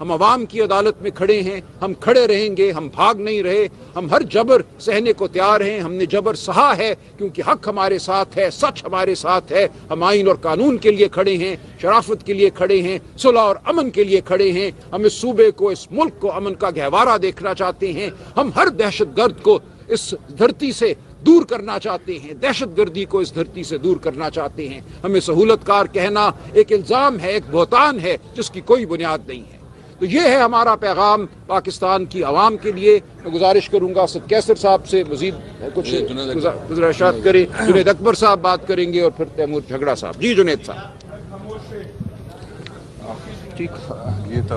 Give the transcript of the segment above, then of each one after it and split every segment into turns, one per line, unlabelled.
ہم عوام کی عدالت میں کھڑے ہیں، ہم کھڑے رہیں گے، ہم بھاگ نہیں رہے، ہم ہر جبر سہنے کو تیار ہیں، ہم نے جبر سہا ہے کیونکہ حق ہمارے ساتھ ہے، سچ ہمارے ساتھ ہے، ہم آئین اور قانون کے لیے کھڑے ہیں، شرافت کے لیے کھڑے ہیں، صلح اور امن کے لیے کھڑے ہیں، ہم اس صوبے کو، اس ملک کو امن کا گہوارہ دیکھنا چاہتے ہیں، ہم ہر دہشت گرد کو اس دھرتی سے دور کرنا چاہتے ہیں، دہشت گردی کو اس دھرتی سے دور کرنا چاہتے ہیں۔ ہمیں سہولت کار کہنا ایک الزام ہے، ایک بہتان ہے جس کی کوئی بنیاد نہیں ہے۔ تو یہ ہے ہمارا پیغام پاکستان کی عوام کے لیے۔ میں گزارش کروں گا اسد کیسر صاحب سے مزید کچھ گزارشات کریں، جنید اکبر صاحب بات کریں گے اور پھر تیمور جھگڑا صاحب۔ جی جنید صاحب ٹھیک
یہ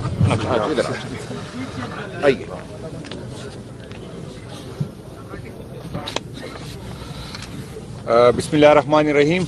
آئیے۔
بسم اللہ الرحمن الرحیم۔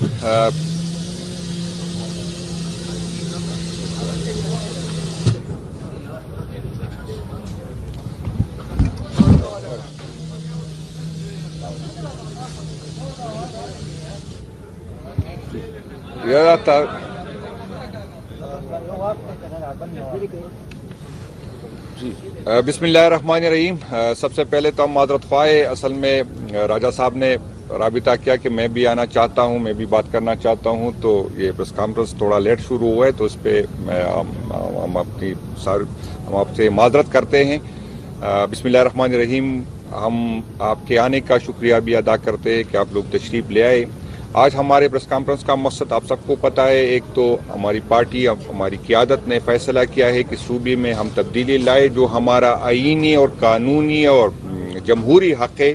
بسم اللہ الرحمن الرحیم۔ سب سے پہلے تو ہم معذرت خواہ، اصل میں راجہ صاحب نے رابطہ کیا کہ میں بھی آنا چاہتا ہوں، میں بھی بات کرنا چاہتا ہوں، تو یہ پریس کانفرنس تھوڑا لیٹ شروع ہوا ہے، تو اس پہ ہم آپ سے معذرت کرتے ہیں۔ بسم اللہ الرحمن الرحیم۔ ہم آپ کے آنے کا شکریہ بھی ادا کرتے ہیں کہ آپ لوگ تشریف لے آئے۔ آج ہمارے پریس کانفرنس کا مقصد آپ سب کو پتہ ہے، ایک تو ہماری پارٹی، ہماری قیادت نے فیصلہ کیا ہے کہ صوبے میں ہم تبدیلی لائے، جو ہمارا آئینی اور قانونی اور جمہوری حق ہے،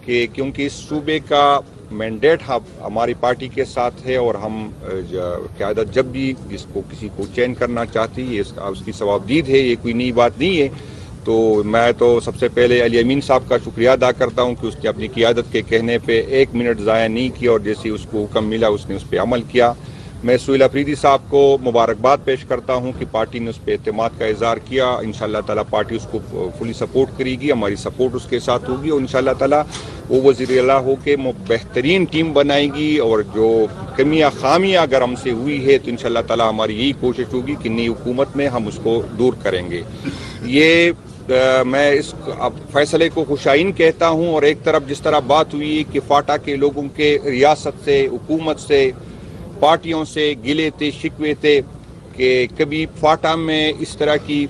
کہ کیونکہ اس صوبے کا مینڈیٹ ہماری پارٹی کے ساتھ ہے، اور ہم قیادت جب بھی جس کو کسی کو چین کرنا چاہتی ہے اس کی ثوابدید ہے، یہ کوئی نئی بات نہیں ہے۔ تو میں تو سب سے پہلے علی امین صاحب کا شکریہ ادا کرتا ہوں کہ اس نے اپنی قیادت کے کہنے پہ 1 منٹ ضائع نہیں کیا، اور جیسے اس کو حکم ملا اس نے اس پہ عمل کیا۔ میں سہیل افریدی صاحب کو مبارکباد پیش کرتا ہوں کہ پارٹی نے اس پہ اعتماد کا اظہار کیا۔ انشاءاللہ تعالیٰ پارٹی اس کو فلی سپورٹ کرے گی، ہماری سپورٹ اس کے ساتھ ہوگی، اور انشاءاللہ تعالیٰ وہ وزیر اعلیٰ ہو کے بہترین ٹیم بنائے گی، اور جو کمیاں خامیاں اگر ہم سے ہوئی ہے تو انشاءاللہ تعالیٰ ہماری یہی کوشش ہوگی کہ نئی حکومت میں ہم اس کو دور کریں گے۔ یہ میں اس فیصلے کو خوشائن کہتا ہوں، اور ایک طرف جس طرح بات ہوئی کہ فاٹا کے لوگوں کے ریاست سے، حکومت سے، پارٹیوں سے گلے تھے، شکوے تھے کہ کبھی فاٹا میں اس طرح کی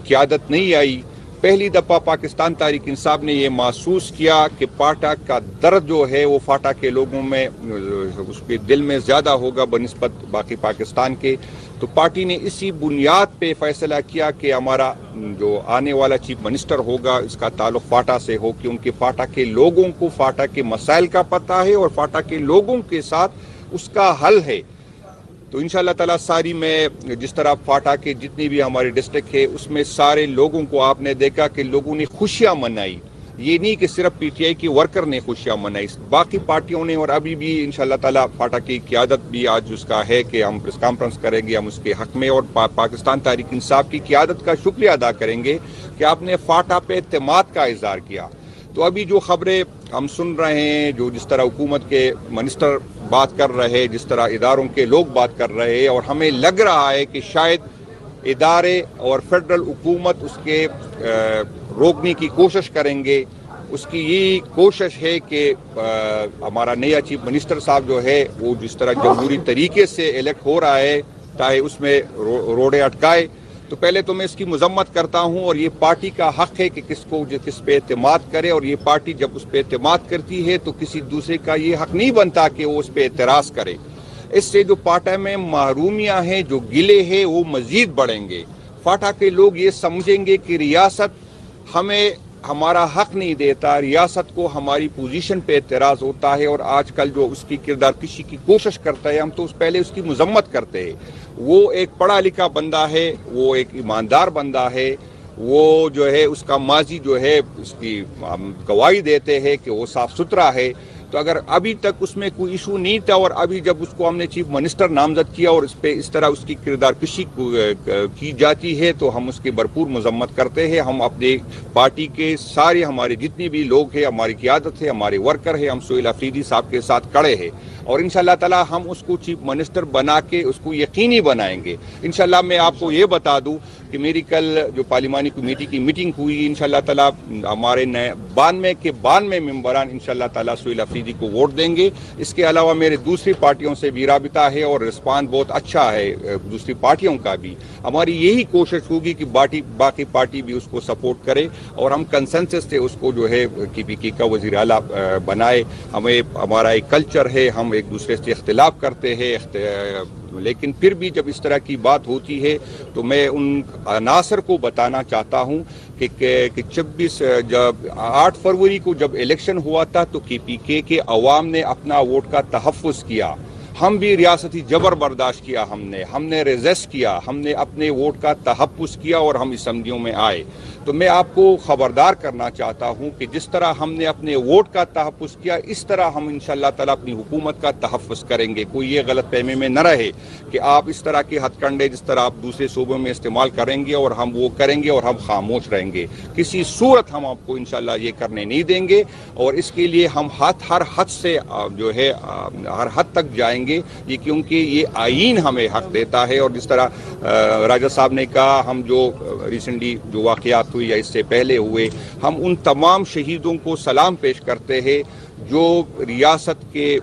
قیادت نہیں آئی۔ پہلی دفعہ پاکستان تحریک انصاف نے یہ محسوس کیا کہ فاٹا کا درد جو ہے وہ فاٹا کے لوگوں میں، اس کے دل میں زیادہ ہوگا بنسبت باقی پاکستان کے۔ تو پارٹی نے اسی بنیاد پہ فیصلہ کیا کہ ہمارا جو آنے والا چیف منسٹر ہوگا اس کا تعلق فاٹا سے ہو، کیونکہ فاٹا کے لوگوں کو فاٹا کے مسائل کا پتہ ہے، اور فاٹا کے لوگوں کے ساتھ اس کا حل ہے۔ تو انشاءاللہ تعالیٰ ساری میں جس طرح فاٹا کے جتنی بھی ہماری ڈسٹرکٹ ہے اس میں سارے لوگوں کو آپ نے دیکھا کہ لوگوں نے خوشیاں منائی۔ یہ نہیں کہ صرف پی ٹی آئی کی ورکر نے خوشیاں منائی، باقی پارٹیوں نے، اور ابھی بھی انشاءاللہ تعالیٰ فاٹا کی قیادت بھی آج اس کا ہے کہ ہم پریس کانفرنس کریں گے، ہم اس کے حق میں، اور پاکستان تحریک انصاف کی قیادت کا شکریہ ادا کریں گے کہ آپ نے فاٹا پہ اعتماد کا اظہار کیا۔ تو ابھی جو خبریں ہم سن رہے ہیں، جو جس طرح حکومت کے منسٹر بات کر رہے، جس طرح اداروں کے لوگ بات کر رہے، اور ہمیں لگ رہا ہے کہ شاید ادارے اور فیڈرل حکومت اس کے روکنے کی کوشش کریں گے۔ اس کی یہ کوشش ہے کہ ہمارا نیا چیف منسٹر صاحب جو ہے وہ جس طرح جمہوری طریقے سے الیکٹ ہو رہا ہے چاہے اس میں روڑے اٹکائے۔ تو پہلے تو میں اس کی مذمت کرتا ہوں، اور یہ پارٹی کا حق ہے کہ کس پہ اعتماد کرے، اور یہ پارٹی جب اس پہ اعتماد کرتی ہے تو کسی دوسرے کا یہ حق نہیں بنتا کہ وہ اس پہ اعتراض کرے۔ اس سے جو فاٹا میں محرومیاں ہیں، جو گلے ہیں، وہ مزید بڑھیں گے۔ فاٹا کے لوگ یہ سمجھیں گے کہ ریاست ہمیں ہمارا حق نہیں دیتا، ریاست کو ہماری پوزیشن پہ اعتراض ہوتا ہے، اور آج کل جو اس کی کردار کشی کی کوشش کرتا ہے ہم تو پہلے اس کی مذمت کرتے ہیں۔ وہ ایک پڑھا لکھا بندہ ہے، وہ ایک ایماندار بندہ ہے، وہ جو ہے اس کا ماضی جو ہے اس کی ہم گواہی دیتے ہیں کہ وہ صاف ستھرا ہے، تو اگر ابھی تک اس میں کوئی ایشو نہیں تھا اور ابھی جب اس کو ہم نے چیف منسٹر نامزد کیا اور اس پہ اس طرح اس کی کردار کشی کی جاتی ہے تو ہم اس کی بھرپور مذمت کرتے ہیں. ہم اپنے پارٹی کے سارے ہمارے جتنے بھی لوگ ہیں, ہماری قیادت ہے, ہمارے ورکر ہیں, ہم سہیل آفریدی صاحب کے ساتھ کھڑے ہیں اور انشاءاللہ تعالی ہم اس کو چیف منسٹر بنا کے اس کو یقینی بنائیں گے. انشاءاللہ میں آپ کو یہ بتا دوں کہ میری کل جو پارلیمانی کمیٹی کی میٹنگ ہوئی, انشاءاللہ تعالی ہمارے 92 کے 92 ممبران انشاءاللہ تعالی سہیل آفریدی کو ووٹ دیں گے. اس کے علاوہ میرے دوسری پارٹیوں سے بھی رابطہ ہے اور رسپانس بہت اچھا ہے دوسری پارٹیوں کا بھی. ہماری یہی کوشش ہوگی کہ باقی پارٹی بھی اس کو سپورٹ کرے اور ہم کنسنسس سے اس کو جو ہے کی پی کے کا وزیر اعلیٰ بنائے. ہمارا ایک کلچر ہے, ہم ایک دوسرے سے اختلاف کرتے ہیں, لیکن پھر بھی جب اس طرح کی بات ہوتی ہے تو میں ان عناصر کو بتانا چاہتا ہوں کہ 8 فروری کو جب الیکشن ہوا تھا تو کے پی کے عوام نے اپنا ووٹ کا تحفظ کیا. ہم بھی ریاستی جبر برداشت کیا, ہم نے ریزسٹ کیا, ہم نے اپنے ووٹ کا تحفظ کیا اور ہم اسمبلیوں میں آئے. تو میں آپ کو خبردار کرنا چاہتا ہوں کہ جس طرح ہم نے اپنے ووٹ کا تحفظ کیا اس طرح ہم انشاءاللہ تعالی اپنی حکومت کا تحفظ کریں گے. کوئی یہ غلط فہمی میں نہ رہے کہ آپ اس طرح کے ہتھ کنڈے جس طرح آپ دوسرے صوبوں میں استعمال کریں گے اور ہم وہ کریں گے اور ہم خاموش رہیں گے. کسی صورت ہم آپ کو انشاءاللہ یہ کرنے نہیں دیں گے اور اس کے لیے ہم ہر حد سے جو ہے ہر حد تک جائیں گے, یہ کیونکہ یہ آئین ہمیں حق دیتا ہے. اور جس طرح راجہ صاحب نے کہا, ہم جو ریسنٹلی جو واقعات ہوئی یا اس سے پہلے ہوئے, ہم ان تمام شہیدوں کو سلام پیش کرتے ہیں جو ریاست کے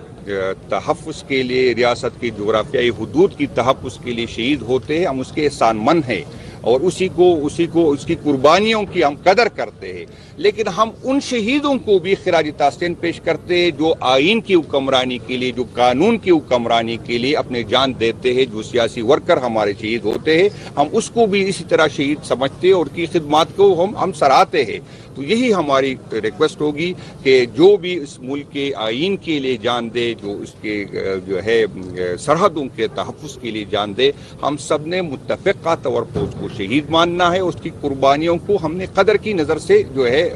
تحفظ کے لیے, ریاست کی جغرافیائی حدود کی تحفظ کے لیے شہید ہوتے ہیں. ہم اس کے احسان مند ہیں اور اس کی قربانیوں کی ہم قدر کرتے ہیں. لیکن ہم ان شہیدوں کو بھی خراج تحسین پیش کرتے ہیں جو آئین کی حکمرانی کے لیے, جو قانون کی حکمرانی کے لیے اپنے جان دیتے ہیں. جو سیاسی ورکر ہمارے شہید ہوتے ہیں ہم اس کو بھی اسی طرح شہید سمجھتے ہیں اور کی خدمات کو ہم سراہتے ہیں. تو یہی ہماری ریکویسٹ ہوگی کہ جو بھی اس ملک کے آئین کے لیے جان دے, جو اس کے جو ہے سرحدوں کے تحفظ کے لیے جان دے, ہم سب نے متفقہ طور پر اس کو شہید ماننا ہے. اس کی قربانیوں کو ہم نے قدر کی نظر سے جو ہے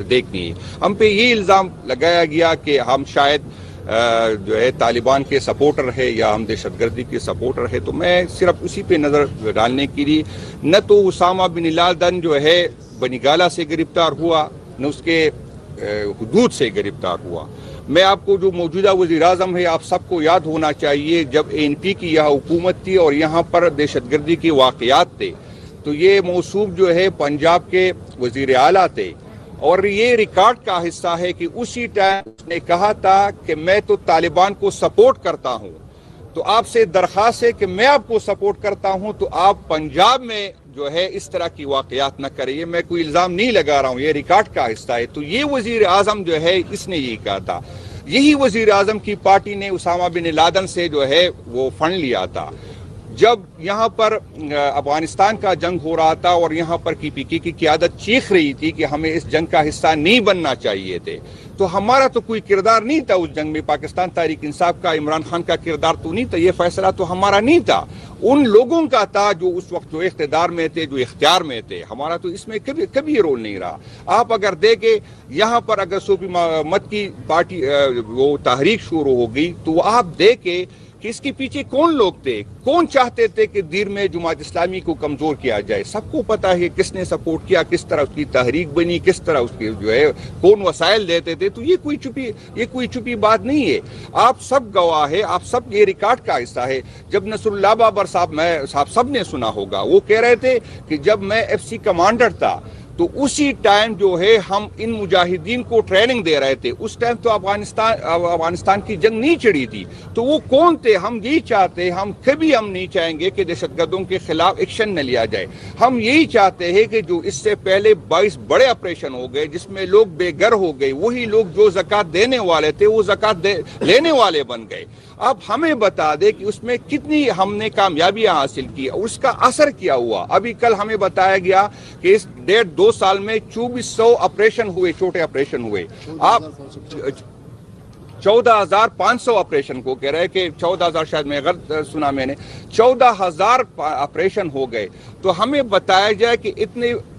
دیکھنی ہے. ہم پہ یہ الزام لگایا گیا کہ ہم شاید جو ہے طالبان کے سپورٹر ہے یا ہم دہشت گردی کے سپورٹر ہے. تو میں صرف اسی پہ نظر ڈالنے کے لیے, نہ تو اسامہ بن لادن جو ہے بنگالا سے گرفتار ہوا, نہ اس کے حدود سے گرفتار ہوا. میں آپ کو جو موجودہ وزیر اعظم ہے, آپ سب کو یاد ہونا چاہیے جب ANP کی یہاں حکومت تھی اور یہاں پر دہشت گردی کے واقعات تھے تو یہ موصوف جو ہے پنجاب کے وزیر اعلیٰ تھے اور یہ ریکارڈ کا حصہ ہے کہ اسی ٹائم اس نے کہا تھا کہ میں تو طالبان کو سپورٹ کرتا ہوں. تو آپ سے درخواست ہے کہ میں آپ کو سپورٹ کرتا ہوں تو آپ پنجاب میں جو ہے اس طرح کی واقعات نہ کریے. میں کوئی الزام نہیں لگا رہا ہوں, یہ ریکارڈ کا حصہ ہے. تو یہ وزیر اعظم جو ہے اس نے یہ کہا تھا. یہی وزیر اعظم کی پارٹی نے اسامہ بن لادن سے جو ہے وہ فنڈ لیا تھا. جب یہاں پر افغانستان کا جنگ ہو رہا تھا اور یہاں پر کی پی کے کی قیادت چیخ رہی تھی کہ ہمیں اس جنگ کا حصہ نہیں بننا چاہیے تھے, تو ہمارا تو کوئی کردار نہیں تھا اس جنگ میں. پاکستان تحریک انصاف کا, عمران خان کا کردار تو نہیں تھا. یہ فیصلہ تو ہمارا نہیں تھا, ان لوگوں کا تھا جو اس وقت جو اقتدار میں تھے, جو اختیار میں تھے. ہمارا تو اس میں کبھی رول نہیں رہا. آپ اگر دیکھیں یہاں پر اگر صوفی محمد کی پارٹی وہ تحریک شروع ہو گئی تو آپ دیکھیں کہ اس کے پیچھے کون لوگ تھے, کون چاہتے تھے کہ دیر میں جماعت اسلامی کو کمزور کیا جائے. سب کو پتا ہے کس نے سپورٹ کیا, کس طرح اس کی تحریک بنی, کس طرح اس کے جو ہے کون وسائل دیتے تھے. تو یہ کوئی چھپی بات نہیں ہے. آپ سب گواہ ہے, آپ سب یہ ریکارڈ کا حصہ ہے. جب نصر اللہ بابر صاحب سب نے سنا ہوگا, وہ کہہ رہے تھے کہ جب میں FC کمانڈر تھا تو اسی ٹائم جو ہے ہم ان مجاہدین کو ٹریننگ دے رہے تھے. اس ٹائم تو افغانستان کی جنگ نہیں چڑھی تھی. تو وہ کون تھے؟ ہم یہی چاہتے, ہم کبھی ہم نہیں چاہیں گے کہ دہشت گردوں کے خلاف ایکشن نہ لیا جائے. ہم یہی چاہتے ہیں کہ جو اس سے پہلے 22 بڑے آپریشن ہو گئے جس میں لوگ بے گھر ہو گئے, وہی لوگ جو زکوٰۃ دینے والے تھے وہ زکوٰۃ لینے والے بن گئے. اب ہمیں بتا دے کہ اس میں کتنی ہم نے کامیابیاں حاصل کی, اس کا اثر کیا ہوا. ابھی کل ہمیں بتایا گیا کہ اس 1.5-2 سال میں 2400 آپریشن ہوئے, چھوٹے آپریشن ہوئے. آپ 14,500 آپریشن کو کہہ رہے کہ 14,000 شاید میں غلط سنا, میں نے 14,000 آپریشن ہو گئے. تو ہمیں بتایا جائے کہ اتنے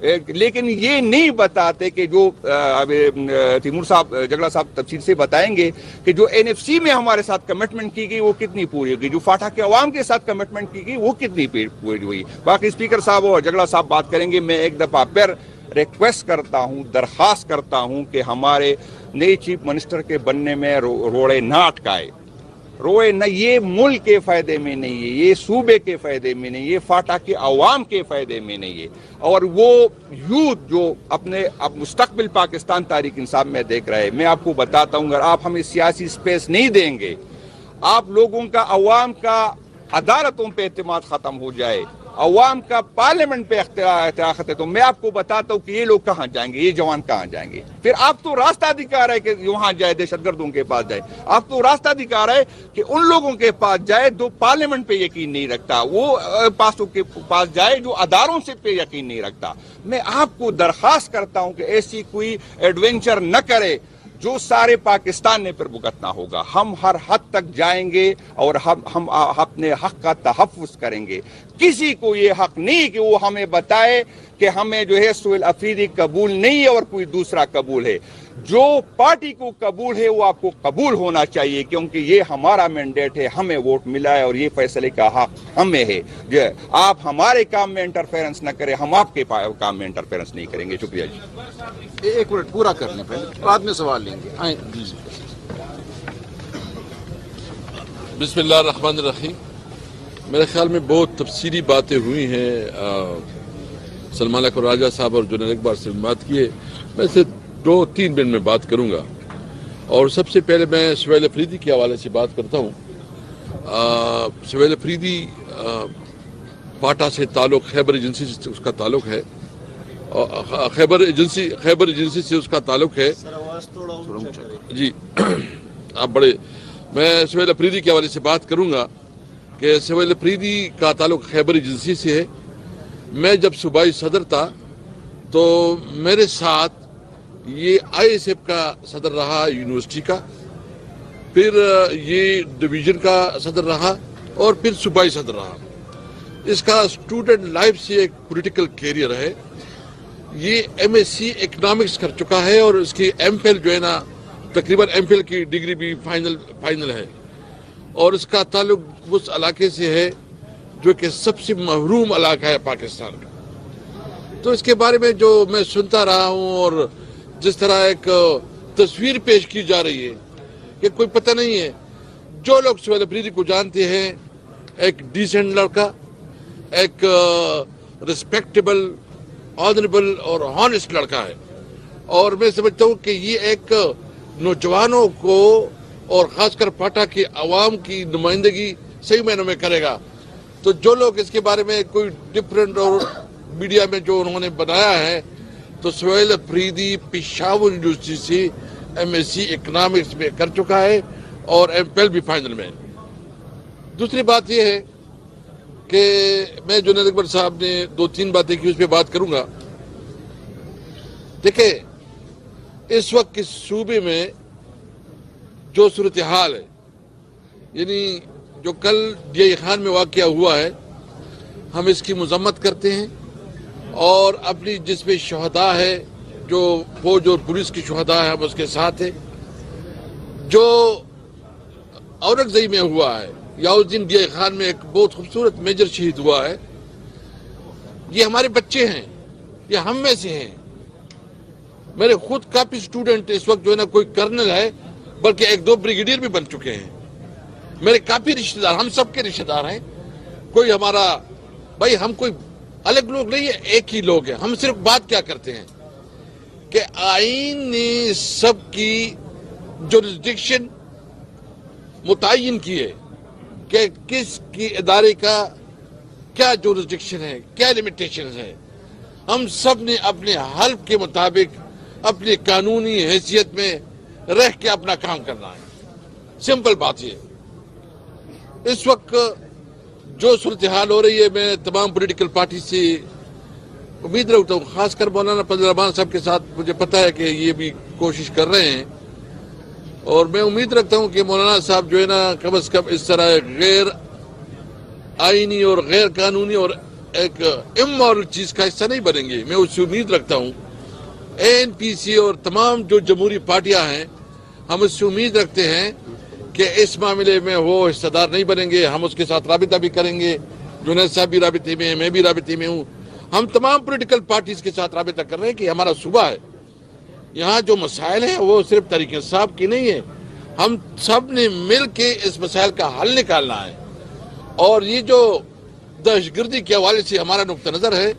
لیکن یہ نہیں بتاتے کہ جو تیمور صاحب جگلا صاحب تفصیل سے بتائیں گے کہ جو NFC میں ہمارے ساتھ کمٹمنٹ کی گئی وہ کتنی پوری ہوگی، جو فاٹا کے عوام کے ساتھ کمٹمنٹ کی گئی وہ کتنی پوری ہوئی۔ باقی اسپیکر صاحب اور جگلا صاحب بات کریں گے۔ میں ایک دفعہ پھر ریکویسٹ کرتا ہوں، درخواست کرتا ہوں کہ ہمارے نئے چیف منسٹر کے بننے میں روڑے نہ اٹکائے، روئے نہ، یہ ملک کے فائدے میں نہیں ہے، یہ صوبے کے فائدے میں نہیں، یہ فاٹا کے عوام کے فائدے میں نہیں ہے۔ اور وہ یوتھ جو اپنے مستقبل پاکستان تحریک انصاف میں دیکھ رہے ہیں، میں آپ کو بتاتا ہوں، اگر آپ ہمیں سیاسی سپیس نہیں دیں گے، آپ لوگوں کا، عوام کا عدالتوں پہ اعتماد ختم ہو جائے، عوام کا پارلیمنٹ پہ اختیار ہے، تو میں آپ کو بتاتا ہوں کہ یہ لوگ کہاں جائیں گے، یہ جوان کہاں جائیں گے۔ پھر آپ تو راستہ دکھا رہے کہ وہاں جائے، دہشت گردوں کے پاس جائے، آپ تو راستہ دکھا رہے کہ ان لوگوں کے پاس جائے جو پارلیمنٹ پہ یقین نہیں رکھتا، وہ پاسوں کے پاس جائے جو اداروں سے پہ یقین نہیں رکھتا۔ میں آپ کو درخواست کرتا ہوں کہ ایسی کوئی ایڈونچر نہ کرے جو سارے پاکستان نے پھر بھگتنا ہوگا۔ ہم ہر حد تک جائیں گے اور ہم اپنے حق کا تحفظ کریں گے۔ کسی کو یہ حق نہیں کہ وہ ہمیں بتائے کہ ہمیں جو ہے سہیل افریدی قبول نہیں ہے اور کوئی دوسرا قبول ہے۔ جو پارٹی کو قبول ہے وہ آپ کو قبول ہونا چاہیے، کیونکہ یہ ہمارا مینڈیٹ ہے، ہمیں ووٹ ملا ہے اور یہ فیصلے کا حق ہمیں ہے۔ آپ ہمارے کام میں انٹرفیرنس نہ کریں، ہم آپ کے کام میں انٹرفیرنس نہیں کریں گے۔ شکریہ جی۔
ایک منٹ پورا کر لیں، پہلے بعد میں سوال لیں گے۔
بسم اللہ الرحمن الرحیم۔ میرے خیال میں بہت تفصیلی باتیں ہوئی ہیں، سلمان اکبر راجہ صاحب اور جنید اقبال سے بات کی ہے۔ میں سے 2-3 منٹ میں بات کروں گا، اور سب سے پہلے میں سہیل افریدی کے حوالے سے بات کرتا ہوں۔ سہیل افریدی پاٹا سے تعلق، خیبر ایجنسی سے اس کا تعلق ہے، خیبر ایجنسی سے اس کا تعلق ہے جی۔ آپ بڑے، میں سہیل افریدی کے حوالے سے بات کروں گا کہ سہیل افریدی کا تعلق خیبر ایجنسی سے ہے۔ میں جب صوبائی صدر تھا تو میرے ساتھ یہ ISF کا صدر رہا یونیورسٹی کا، پھر یہ ڈویژن کا صدر رہا اور پھر صوبائی صدر رہا۔ اس کا اسٹوڈنٹ لائف سے ایک پولیٹیکل کیریئر ہے۔ یہ MSc اکنامکس کر چکا ہے اور اس کی MPhil جو ہے نا، تقریباً MPhil کی ڈگری بھی فائنل ہے، اور اس کا تعلق اس علاقے سے ہے جو کہ سب سے محروم علاقہ ہے پاکستان کا۔ تو اس کے بارے میں جو میں سنتا رہا ہوں اور جس طرح ایک تصویر پیش کی جا رہی ہے کہ کوئی پتہ نہیں ہے، جو لوگ سہیل افریدی کو جانتے ہیں، ایک ڈیسنٹ لڑکا، ایک ریسپیکٹیبل، آنریبل اور ہانسٹ لڑکا ہے، اور میں سمجھتا ہوں کہ یہ ایک نوجوانوں کو اور خاص کر پاٹا کے عوام کی نمائندگی صحیح معنوں میں کرے گا۔ تو جو لوگ اس کے بارے میں کوئی ڈفرینٹ اور میڈیا میں جو انہوں نے بنایا ہے، تو سہیل افریدی پشاور یونیورسٹی سے MSc اکنامکس میں کر چکا ہے اور MPhil بھی فائنل میں۔ دوسری بات یہ ہے کہ میں جنید اکبر صاحب نے 2-3 باتیں کی، اس پہ بات کروں گا۔ دیکھیں، اس وقت کے صوبے میں جو صورتحال ہے، یعنی جو کل DI خان میں واقعہ ہوا ہے، ہم اس کی مذمت کرتے ہیں، اور اپنی جس میں شہداء ہے، جو فوج اور پولیس کی شہداء ہے، ہم اس کے ساتھ ہیں۔ جو اورنگزئی میں ہوا ہے، یا اس دن DI خان میں ایک بہت خوبصورت میجر شہید ہوا ہے، یہ ہمارے بچے ہیں، یہ ہم میں سے ہیں۔ میرے خود کافی اسٹوڈنٹ اس وقت جو ہے نا، کوئی کرنل ہے بلکہ 1-2 بریگیڈیئر بھی بن چکے ہیں۔ میرے کافی رشتہ دار، ہم سب کے رشتہ دار ہیں۔ کوئی ہمارا بھائی، ہم کوئی الگ لوگ نہیں ہیں، ایک ہی لوگ ہیں۔ ہم صرف بات کیا کرتے ہیں کہ آئین نے سب کی جورسڈکشن متعین کی ہے کہ کس کی ادارے کا کیا جورسڈکشن ہے، کیا لیمیٹیشنز ہے۔ ہم سب نے اپنے حلف کے مطابق اپنی قانونی حیثیت میں رہ کے اپنا کام کرنا ہے۔ سمپل بات یہ۔ اس وقت جو صورتحال ہو رہی ہے، میں تمام پولیٹیکل پارٹی سے امید رکھتا ہوں، خاص کر مولانا فضل الرحمان صاحب کے ساتھ مجھے پتہ ہے کہ یہ بھی کوشش کر رہے ہیں، اور میں امید رکھتا ہوں کہ مولانا صاحب جو ہے نا، کم از کم اس طرح غیر آئینی اور غیر قانونی اور ایک امورل چیز کا حصہ نہیں بنیں گے. میں اس سے امید رکھتا ہوں ANPC اور تمام جو جمہوری پارٹیاں ہیں ہم اس سے امید رکھتے ہیں کہ اس معاملے میں وہ حصہ دار نہیں بنیں گے. ہم اس کے ساتھ رابطہ بھی کریں گے. جنید صاحب بھی رابطے میں ہیں, میں بھی رابطے میں ہوں. ہم تمام پولیٹیکل پارٹیز کے ساتھ رابطہ کر رہے ہیں کہ ہمارا صوبہ ہے, یہاں جو مسائل ہیں وہ صرف طریق انصاف کی نہیں ہے. ہم سب نے مل کے اس مسائل کا حل نکالنا ہے. اور یہ جو دہشت گردی کے حوالے سے ہمارا نقطہ نظر ہے,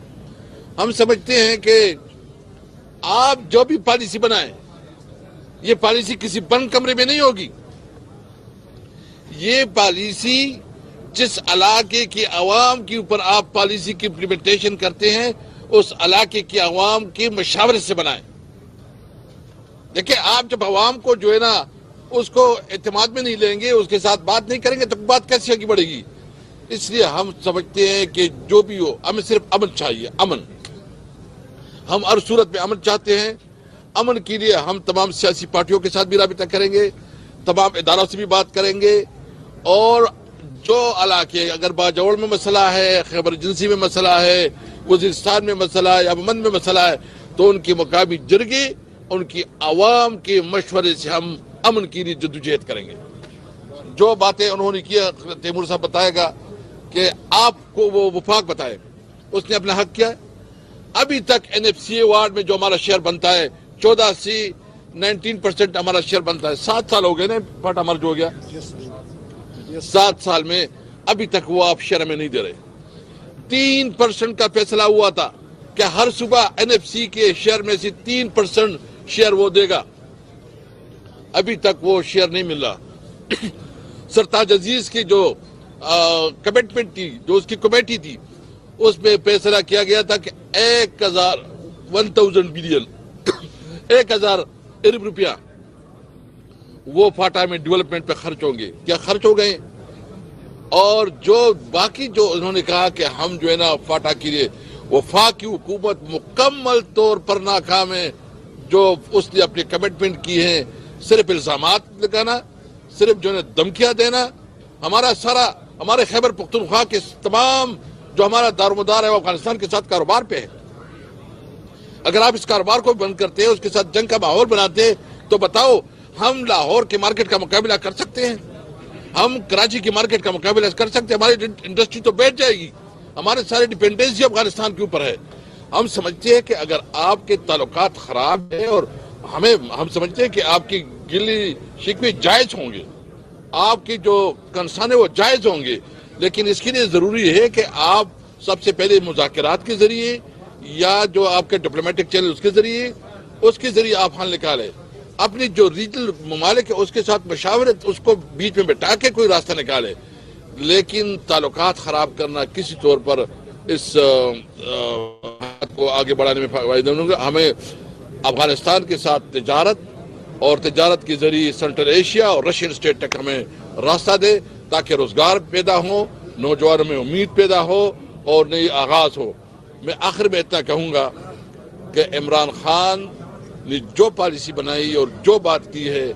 ہم سمجھتے ہیں کہ آپ جو بھی پالیسی بنائیں یہ پالیسی کسی بند کمرے میں نہیں ہوگی. یہ پالیسی جس علاقے کی عوام کے اوپر آپ پالیسی کی امپلیمنٹیشن کرتے ہیں اس علاقے کی عوام کی مشاورت سے بنائیں. دیکھیں, آپ جب عوام کو جو ہے نا اس کو اعتماد میں نہیں لیں گے, اس کے ساتھ بات نہیں کریں گے, تو بات کیسے آگے بڑھے گی؟ اس لیے ہم سمجھتے ہیں کہ جو بھی ہو ہمیں صرف امن چاہیے. امن, ہم ہر صورت میں امن چاہتے ہیں. امن کے لیے ہم تمام سیاسی پارٹیوں کے ساتھ بھی رابطہ کریں گے, تمام اداروں سے بھی بات کریں گے. اور جو علاقے اگر باجوڑ میں مسئلہ ہے, خیبر ایجنسی میں مسئلہ ہے, وزیرستان میں مسئلہ ہے, یمن میں مسئلہ ہے, تو ان کی مقامی جرگے, ان کی عوام کے مشورے سے ہم امن کے لیے جدوجہد کریں گے. جو باتیں انہوں نے کیا, تیمور صاحب بتائے گا کہ آپ کو وہ وفاق بتائے, اس نے اپنا حق کیا. ابھی تک NFCA وارڈ میں جو ہمارا شیئر بنتا ہے 14 سے 19% ہمارا شیئر بنتا ہے. 7 سال ہو گئے نا پاٹا مرج ہو گیا, 7 سال میں ابھی تک وہ آپ شیئر میں نہیں دے رہے. 3% کا فیصلہ ہوا تھا کہ ہر صبح NFC کے شیئر میں سے 3% شیئر وہ دے گا. ابھی تک وہ شیئر نہیں مل رہا. سرتاج عزیز کی جو کمٹمنٹ تھی, جو اس کی کمیٹی تھی, اس میں فیصلہ کیا گیا تھا کہ 1000 بلین 1000 ارب روپیہ وہ فاٹا میں ڈیولپمنٹ پہ خرچ ہوں گے. کیا خرچ ہو گئے؟ اور جو باقی جو انہوں نے کہا کہ ہم جو ہے نا فاٹا کے لیے, وفاقی حکومت مکمل طور پر ناکام ہے. جو اس نے اپنی کمٹمنٹ کی ہے, صرف الزامات لگانا, صرف جو ہے دھمکیاں دینا. ہمارے خیبر پختونخوا کے تمام جو ہمارا دارومدار ہے وہ افغانستان کے ساتھ کاروبار پہ ہے. اگر آپ اس کاروبار کو بند کرتے ہیں, اس کے ساتھ جنگ کا ماحول بناتے ہیں, تو بتاؤ ہم لاہور کے مارکیٹ کا مقابلہ کر سکتے ہیں؟ ہم کراچی کی مارکیٹ کا مقابلہ کر سکتے ہیں؟ ہماری انڈسٹری تو بیٹھ جائے گی. ہمارے سارے ڈیپینڈنسی افغانستان کے اوپر ہے. ہم سمجھتے ہیں کہ اگر آپ کے تعلقات خراب ہیں, اور ہم سمجھتے ہیں کہ آپ کی گلی شکوے جائز ہوں گے, آپ کی جو کنسرن ہے وہ جائز ہوں گے, لیکن اس کے لیے ضروری ہے کہ آپ سب سے پہلے مذاکرات کے ذریعے یا جو آپ کے ڈپلومیٹک چینل اس کے ذریعے آپ حل نکالیں. اپنی جو ریجنل ممالک ہے اس کے ساتھ مشاورت, اس کو بیچ میں بٹھا کے کوئی راستہ نکالے. لیکن تعلقات خراب کرنا کسی طور پر اس کو آگے بڑھانے میں فائدہ نہیں ہوگا. ہمیں افغانستان کے ساتھ تجارت, اور تجارت کے ذریعے سینٹرل ایشیا اور رشین اسٹیٹ تک ہمیں راستہ دے, تاکہ روزگار پیدا ہو, نوجوانوں میں امید پیدا ہو اور نئی آغاز ہو. میں آخر میں اتنا کہوں گا کہ عمران خان نے جو پالیسی بنائی اور جو بات کی ہے,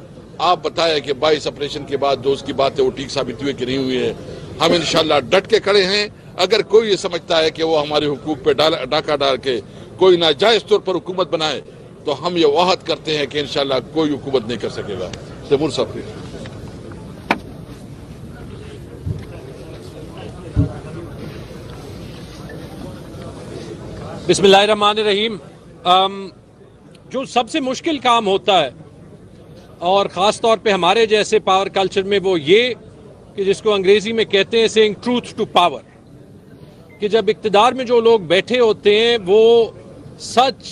آپ بتایا کہ 22 اپریشن کے بعد جو اس کی بات ہے وہ ٹھیک ثابت ہوئے کہ نہیں ہوئی ہے. ہم انشاءاللہ ڈٹ کے کھڑے ہیں. اگر کوئی یہ سمجھتا ہے کہ وہ ہمارے حقوق پہ ڈاکہ ڈال کے کوئی ناجائز طور پر حکومت بنائے, تو ہم یہ وعد کرتے ہیں کہ انشاءاللہ کوئی حکومت نہیں کر سکے گا. تیمور صاحب کی
بسم اللہ الرحمن الرحیم. جو سب سے مشکل کام ہوتا ہے, اور خاص طور پہ ہمارے جیسے پاور کلچر میں, وہ یہ کہ جس کو انگریزی میں کہتے ہیں سینگ ٹروتھ ٹو پاور, کہ جب اقتدار میں جو لوگ بیٹھے ہوتے ہیں وہ سچ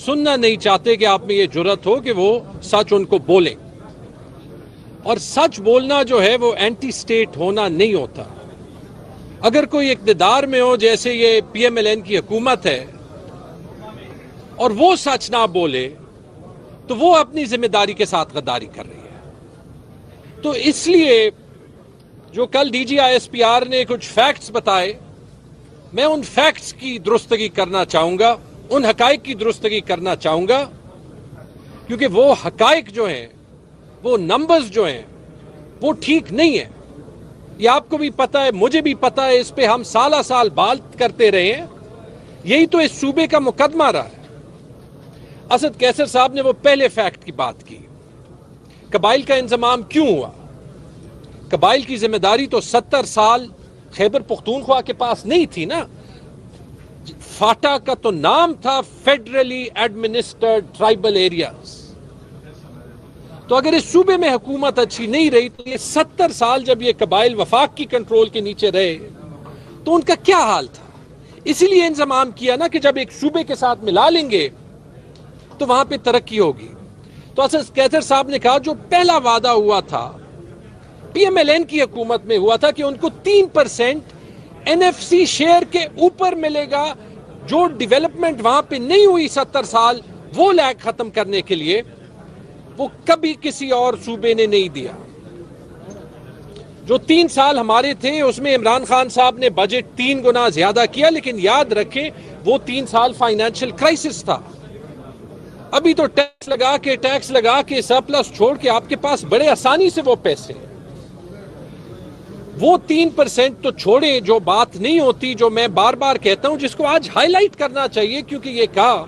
سننا نہیں چاہتے کہ آپ میں یہ جرت ہو کہ وہ سچ ان کو بولیں. اور سچ بولنا جو ہے وہ اینٹی سٹیٹ ہونا نہیں ہوتا. اگر کوئی اقتدار میں ہو, جیسے یہ PMLN کی حکومت ہے, اور وہ سچ نہ بولے, تو وہ اپنی ذمہ داری کے ساتھ غداری کر رہی ہے. تو اس لیے جو کل DGISPR نے کچھ فیکٹس بتائے, میں ان فیکٹس کی درستگی کرنا چاہوں گا, ان حقائق کی درستگی کرنا چاہوں گا, کیونکہ وہ حقائق جو ہیں, وہ نمبرز جو ہیں, وہ ٹھیک نہیں ہیں. یہ آپ کو بھی پتہ ہے, مجھے بھی پتہ ہے, اس پہ ہم سالہ سال بات کرتے رہے ہیں. یہی تو اس صوبے کا مقدمہ رہا ہے. اسد کیسر صاحب نے وہ پہلے فیکٹ کی بات کی, قبائل کا انضمام کیوں ہوا. قبائل کی ذمہ داری تو 70 سال خیبر پختونخوا کے پاس نہیں تھی نا. فاٹا کا تو نام تھا فیڈرلی ایڈمنسٹرڈ ٹرائبل ایریاز. تو اگر اس صوبے میں حکومت اچھی نہیں رہی تو یہ 70 سال جب یہ قبائل وفاق کی کنٹرول کے نیچے رہے تو ان کا کیا حال تھا. اسی لیے انضمام کیا نا کہ جب ایک صوبے کے ساتھ ملا لیں گے تو وہاں پہ ترقی ہوگی. تو اسد کیسر صاحب نے کہا جو پہلا وعدہ ہوا تھا پی ایم ایل این کی حکومت میں ہوا تھا کہ ان کو 3% NFC شیئر کے اوپر ملے گا. جو ڈیولپمنٹ وہاں پہ نہیں ہوئی 70 سال وہ لیگ ختم کرنے کے لیے, وہ کبھی کسی اور صوبے نے نہیں دیا. جو 3 سال ہمارے تھے اس میں عمران خان صاحب نے بجٹ 3 گنا زیادہ کیا, لیکن یاد رکھیں وہ 3 سال فائنینشل کرائسس تھا. ابھی تو ٹیکس لگا کے سرپلس چھوڑ کے آپ کے پاس بڑے آسانی سے وہ پیسے. وہ 3% تو چھوڑیں, جو بات نہیں ہوتی, جو میں بار بار کہتا ہوں, جس کو آج ہائی لائٹ کرنا چاہیے, کیونکہ یہ کہا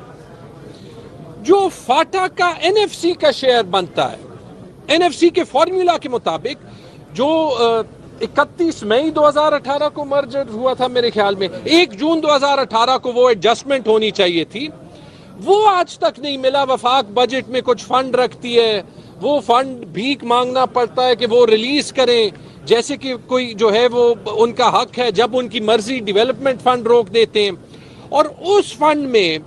جو فاٹا کا NFC کا شیئر بنتا ہے, NFC کے فارمولا کے مطابق جو 31 مئی 2018 کو مرجر ہوا تھا میرے خیال میں, 1 جون 2018 کو وہ ایڈجسٹمنٹ ہونی چاہیے تھی, وہ آج تک نہیں ملا. وفاق بجٹ میں کچھ فنڈ رکھتی ہے, وہ فنڈ بھیک مانگنا پڑتا ہے کہ وہ ریلیز کریں, جیسے کہ کوئی جو ہے وہ ان کا حق ہے, جب ان کی مرضی ڈیولپمنٹ فنڈ روک دیتے ہیں. اور اس فنڈ میں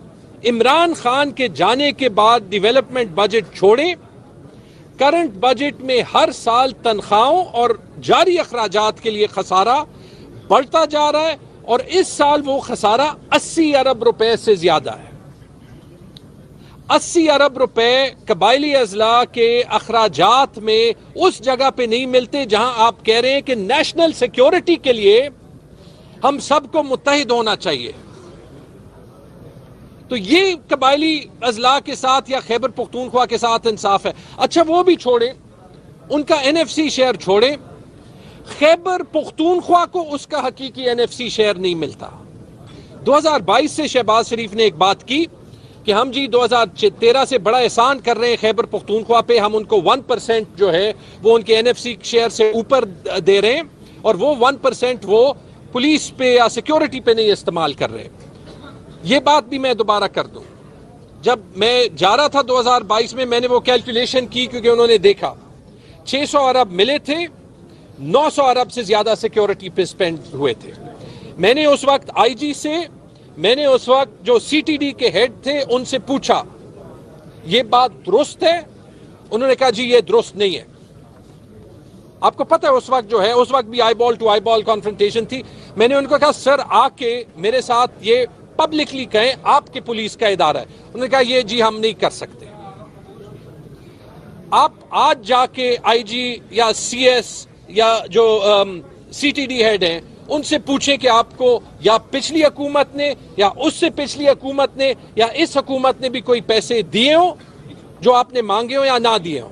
عمران خان کے جانے کے بعد ڈیولپمنٹ بجٹ چھوڑیں, کرنٹ بجٹ میں ہر سال تنخواہوں اور جاری اخراجات کے لیے خسارہ بڑھتا جا رہا ہے, اور اس سال وہ خسارہ 80 ارب روپے سے زیادہ ہے. 80 ارب روپے قبائلی اضلاع کے اخراجات میں اس جگہ پہ نہیں ملتے جہاں آپ کہہ رہے ہیں کہ نیشنل سیکیورٹی کے لیے ہم سب کو متحد ہونا چاہیے. تو یہ قبائلی اضلاع کے ساتھ یا خیبر پختونخوا کے ساتھ انصاف ہے. اچھا وہ بھی چھوڑیں, ان کا NFC شیئر چھوڑیں, خیبر پختونخوا کو اس کا حقیقی NFC شیئر نہیں ملتا. 2022 سے شہباز شریف نے ایک بات کی کہ ہم جی 2013 سے بڑا احسان کر رہے ہیں خیبر پختونخوا پہ, ہم ان کو 1% جو ہے وہ ان کے NFC شیئر سے اوپر دے رہے ہیں, اور وہ 1% وہ پولیس پہ یا سیکیورٹی پہ نہیں استعمال کر رہے. یہ بات بھی میں دوبارہ کر دوں, جب میں جا رہا تھا 2022 میں نے وہ کیلکولیشن کی, کیونکہ انہوں نے دیکھا 600 ارب ملے تھے, 900 ارب سے زیادہ سیکیورٹی پہ سپینڈ ہوئے تھے. میں نے اس وقت IG سے, میں نے اس وقت جو CTD کے ہیڈ تھے ان سے پوچھا یہ بات درست ہے, انہوں نے کہا جی یہ درست نہیں ہے. آپ کو پتہ ہے اس وقت جو ہے, اس وقت بھی آئی بال ٹو آئی بال کانفرنٹیشن تھی. میں نے ان کو کہا سر آ کے میرے ساتھ یہ پبلکلی کہیں, آپ کے پولیس کا ادارہ ہے. انہوں نے کہا یہ جی ہم نہیں کر سکتے. آپ آج جا کے IG یا CS یا جو CTD ہیڈ ہیں ان سے پوچھیں کہ آپ کو یا پچھلی حکومت نے یا اس سے پچھلی حکومت نے یا اس حکومت نے بھی کوئی پیسے دیے ہوں جو آپ نے مانگے ہوں یا نہ دیے ہوں.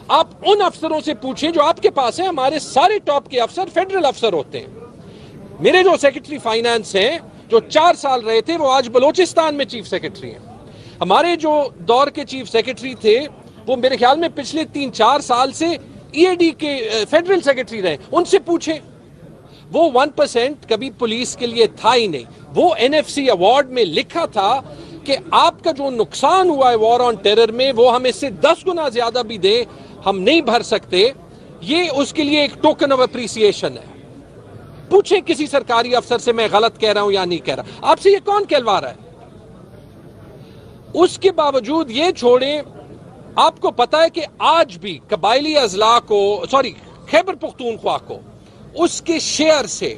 آپ ان افسروں سے پوچھیں جو آپ کے پاس ہیں. ہمارے سارے ٹاپ کے افسر فیڈرل افسر ہوتے ہیں. میرے جو سیکرٹری فائنانس ہیں جو 4 سال رہے تھے وہ آج بلوچستان میں چیف سیکرٹری ہیں. ہمارے جو دور کے چیف سیکرٹری تھے وہ میرے خیال میں پچھلے 3-4 سال سے EAD کے فیڈرل سیکرٹری رہے. ان سے پوچھیں. وہ 1% کبھی پولیس کے لیے تھا ہی نہیں. وہ NFC ایوارڈ میں لکھا تھا کہ آپ کا جو نقصان ہوا ہے وار آن ٹیرر میں وہ ہم اس سے 10 گنا زیادہ بھی دیں ہم نہیں بھر سکتے. یہ اس کے لیے ایک ٹوکن آف اپریسیشن ہے. پوچھیں کسی سرکاری افسر سے میں غلط کہہ رہا ہوں یا نہیں کہہ رہا. آپ سے یہ کون کہلوا رہا ہے؟ اس کے باوجود یہ چھوڑیں, آپ کو پتا ہے کہ آج بھی قبائلی اضلاع کو خیبر پختونخوا کو اس کے شیئر سے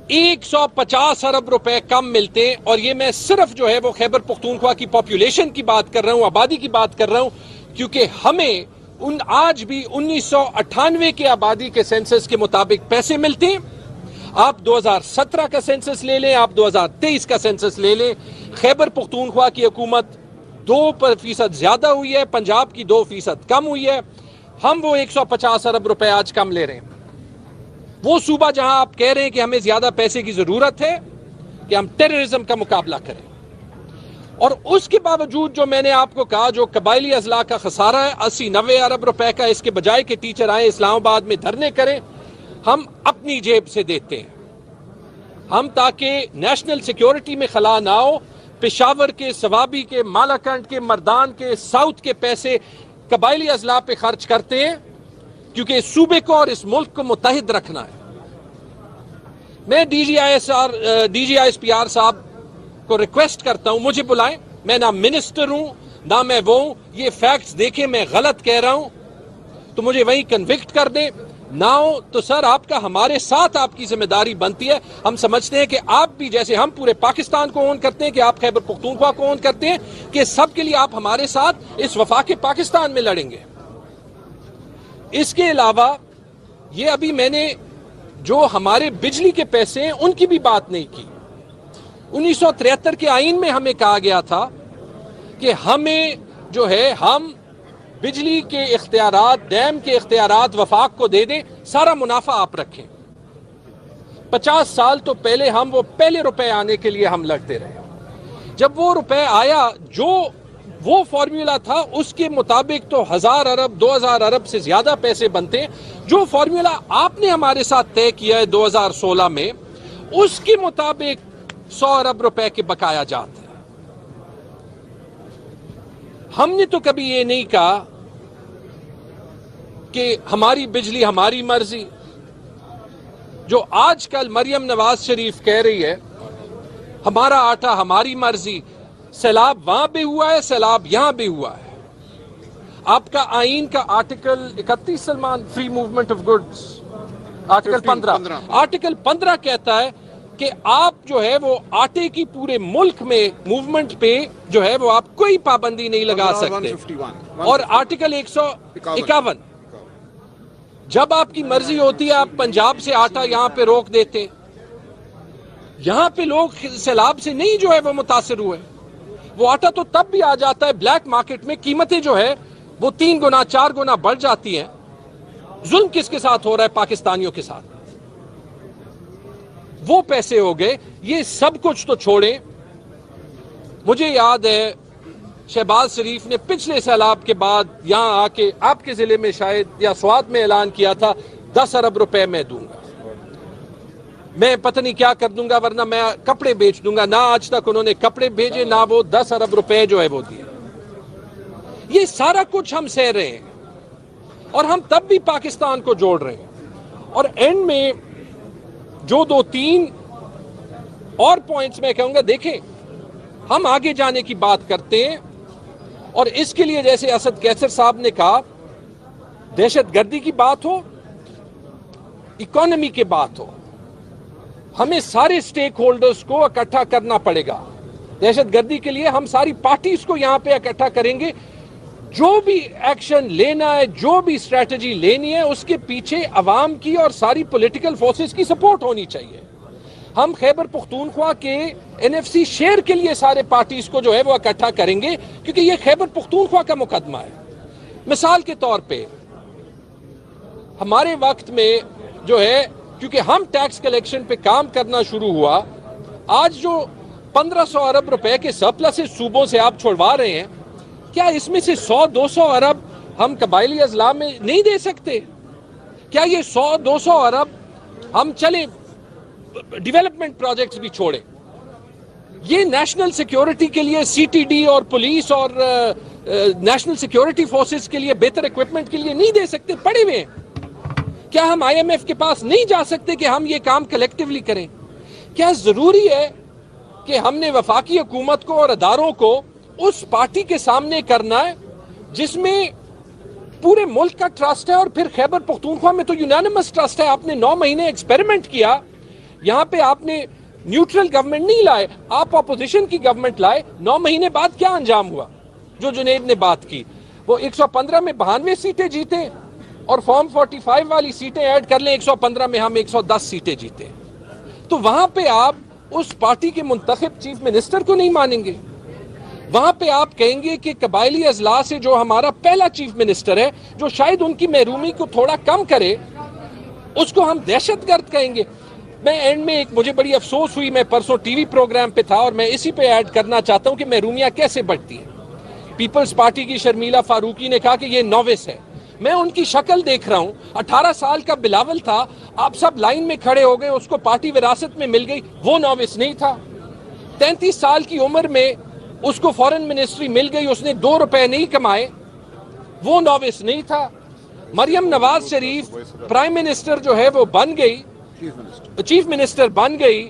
150 ارب روپے کم ملتے ہیں. اور یہ میں صرف جو ہے وہ خیبر پختونخوا کی پاپولیشن کی بات کر رہا ہوں, آبادی کی بات کر رہا ہوں, کیونکہ ہمیں آج بھی 1998 کے آبادی کے سینسس کے مطابق پیسے ملتے ہیں. آپ 2017 کا سینسس لے لیں, آپ 2023 کا سینسس لے لیں, خیبر پختونخوا کی حکومت 2% زیادہ ہوئی ہے, پنجاب کی 2% کم ہوئی ہے. ہم وہ 150 ارب روپے آج کم لے رہے ہیں. وہ صوبہ جہاں آپ کہہ رہے ہیں کہ ہمیں زیادہ پیسے کی ضرورت ہے کہ ہم ٹیررزم کا مقابلہ کریں، اور اس کے باوجود جو میں نے آپ کو کہا جو قبائلی اضلاع کا خسارہ ہے 80-90 ارب روپے کا، اس کے بجائے کہ ٹیچر آئیں اسلام آباد میں دھرنے کریں، ہم اپنی جیب سے دیتے ہیں. ہم تاکہ نیشنل سیکیورٹی میں خلا نہ ہو، پشاور کے، سوابی کے، مالاکنڈ کے، مردان کے، ساؤتھ کے پیسے قبائلی اضلاع پہ خرچ کرتے ہیں کیونکہ اس صوبے کو اور اس ملک کو متحد رکھنا ہے. میں D G I S P R صاحب کو ریکویسٹ کرتا ہوں مجھے بلائیں. میں نہ منسٹر ہوں نہ میں وہ ہوں، یہ فیکٹس دیکھیں میں غلط کہہ رہا ہوں تو مجھے وہیں کنوکٹ کر دیں، نہ ہو تو سر آپ کا ہمارے ساتھ آپ کی ذمہ داری بنتی ہے. ہم سمجھتے ہیں کہ آپ بھی جیسے ہم پورے پاکستان کو اون کرتے ہیں کہ آپ خیبر پختونخوا کو اون کرتے ہیں کہ سب کے لیے آپ ہمارے ساتھ اس وفاق پاکستان میں لڑیں گے. اس کے علاوہ یہ ابھی میں نے جو ہمارے بجلی کے پیسے ہیں ان کی بھی بات نہیں کی. 1973 کے آئین میں ہمیں کہا گیا تھا کہ ہمیں جو ہے ہم بجلی کے اختیارات، ڈیم کے اختیارات وفاق کو دے دیں، سارا منافع آپ رکھیں. 50 سال تو پہلے ہم وہ پہلے روپے آنے کے لیے ہم لگتے رہے. جب وہ روپے آیا جو وہ فارمولا تھا اس کے مطابق تو 1000 ارب 2000 ارب سے زیادہ پیسے بنتے ہیں. جو فارمولا آپ نے ہمارے ساتھ طے کیا ہے 2016 میں اس کے مطابق 100 ارب روپے کے بقایا جاتے ہیں. ہم نے تو کبھی یہ نہیں کہا کہ ہماری بجلی ہماری مرضی. جو آج کل مریم نواز شریف کہہ رہی ہے ہمارا آٹا ہماری مرضی، سیلاب وہاں بھی ہوا ہے، سیلاب یہاں بھی ہوا ہے. آپ کا آئین کا article 31 Salman, free movement of goods, article 15 کہتا ہے کہ آپ جو ہے وہ آٹے کی پورے ملک میں موومنٹ پہ جو ہے وہ آپ کوئی پابندی نہیں لگا سکتے. اور آرٹیکل 151 جب آپ کی مرضی ہوتی ہے آپ پنجاب سے آٹا یہاں پہ روک دیتے. یہاں پہ لوگ سیلاب سے نہیں جو ہے وہ متاثر ہوئے. وہ آٹا تو تب بھی آ جاتا ہے بلیک مارکیٹ میں، قیمتیں جو ہے وہ 3 گنا 4 گنا بڑھ جاتی ہیں. ظلم کس کے ساتھ ہو رہا ہے؟ پاکستانیوں کے ساتھ. وہ پیسے ہو گئے. یہ سب کچھ تو چھوڑیں. مجھے یاد ہے شہباز شریف نے پچھلے سیلاب کے بعد یہاں آ کے آپ کے ضلع میں شاید یا سوات میں اعلان کیا تھا 10 ارب روپے میں دوں گا، میں پتہ نہیں کیا کر دوں گا، ورنہ میں کپڑے بیچ دوں گا. نہ آج تک انہوں نے کپڑے بھیجے نہ وہ 10 ارب روپے جو ہے وہ دیے. یہ سارا کچھ ہم سہ رہے ہیں اور ہم تب بھی پاکستان کو جوڑ رہے ہیں. اور اینڈ میں جو 2-3 اور پوائنٹس میں کہوں گا، دیکھیں ہم آگے جانے کی بات کرتے ہیں اور اس کے لیے جیسے اسد کیسر صاحب نے کہا دہشت گردی کی بات ہو، اکانومی کی بات ہو، ہمیں سارے سٹیک ہولڈرز کو اکٹھا کرنا پڑے گا. دہشت گردی کے لیے ہم ساری پارٹیز کو یہاں پہ اکٹھا کریں گے. جو بھی ایکشن لینا ہے، جو بھی اسٹریٹجی لینی ہے، اس کے پیچھے عوام کی اور ساری پولیٹیکل فورسز کی سپورٹ ہونی چاہیے. ہم خیبر پختونخوا کے NFC شیئر کے لیے سارے پارٹیز کو جو ہے وہ اکٹھا کریں گے کیونکہ یہ خیبر پختونخوا کا مقدمہ ہے. مثال کے طور پہ ہمارے وقت میں جو ہے کیونکہ ہم ٹیکس کلیکشن پہ کام کرنا شروع ہوا، آج جو 1500 ارب روپے کے سرپلس صوبوں سے آپ چھوڑوا رہے ہیں، کیا اس میں سے 100-200 ارب ہم قبائلی اضلاع میں نہیں دے سکتے؟ کیا یہ 100-200 ارب ہم چلیں ڈیولپمنٹ پروجیکٹس بھی چھوڑیں؟ یہ نیشنل سیکیورٹی کے لیے CTD اور پولیس اور نیشنل سیکیورٹی فورسز کے لیے بہتر ایکوپمنٹ کے لیے نہیں دے سکتے؟ پڑے ہوئے ہیں. کیا ہم IMF کے پاس نہیں جا سکتے کہ ہم یہ کام کلیکٹیولی کریں؟ کیا ضروری ہے کہ ہم نے وفاقی حکومت کو اور اداروں کو اس پارٹی کے سامنے کرنا ہے جس میں پورے ملک کا ٹرسٹ ہے؟ اور پھر خیبر پختونخوا میں تو یونانیمس ٹرسٹ ہے. آپ نے 9 مہینے ایکسپیریمنٹ کیا، یہاں پہ آپ نے نیوٹرل گورنمنٹ نہیں لائے، آپ اپوزیشن کی گورنمنٹ لائے. 9 مہینے بعد کیا انجام ہوا؟ جو جنید نے بات کی، وہ 115 میں 92 سیٹیں جیتے اور فارم 45 والی سیٹیں ایڈ کر لیں 115 میں ہم 110 سیٹیں جیتے. تو وہاں پہ آپ اس پارٹی کے منتخب چیف منسٹر کو نہیں مانیں گے. وہاں پہ آپ کہیں گے کہ قبائلی اضلاع سے جو ہمارا پہلا چیف منسٹر ہے, جو شاید ان کی محرومی کو تھوڑا کم کرے, اس کو ہم دہشت گرد کہیں گے. میں اینڈ میں ایک مجھے بڑی افسوس ہوئی, میں پرسوں ٹی وی پروگرام پہ تھا اور میں اسی پہ ایڈ کرنا چاہتا ہوں کہ محرومیاں کیسے بڑھتی ہیں. پیپلز پارٹی کی شرمیلا فاروقی نے کہا کہ یہ نووس ہے. میں ان کی شکل دیکھ رہا ہوں, 18 سال کا بلاول تھا, آپ سب لائن میں کھڑے ہو گئے, اس کو پارٹی وراثت میں مل گئی, وہ نووس نہیں تھا. 33 سال کی عمر میں اس کو فورن منسٹری مل گئی, اس نے 2 روپے نہیں کمائے, وہ نووس نہیں تھا. مریم نواز شریف پرائم منسٹر جو ہے وہ بن گئی, چیف منسٹر بن گئی,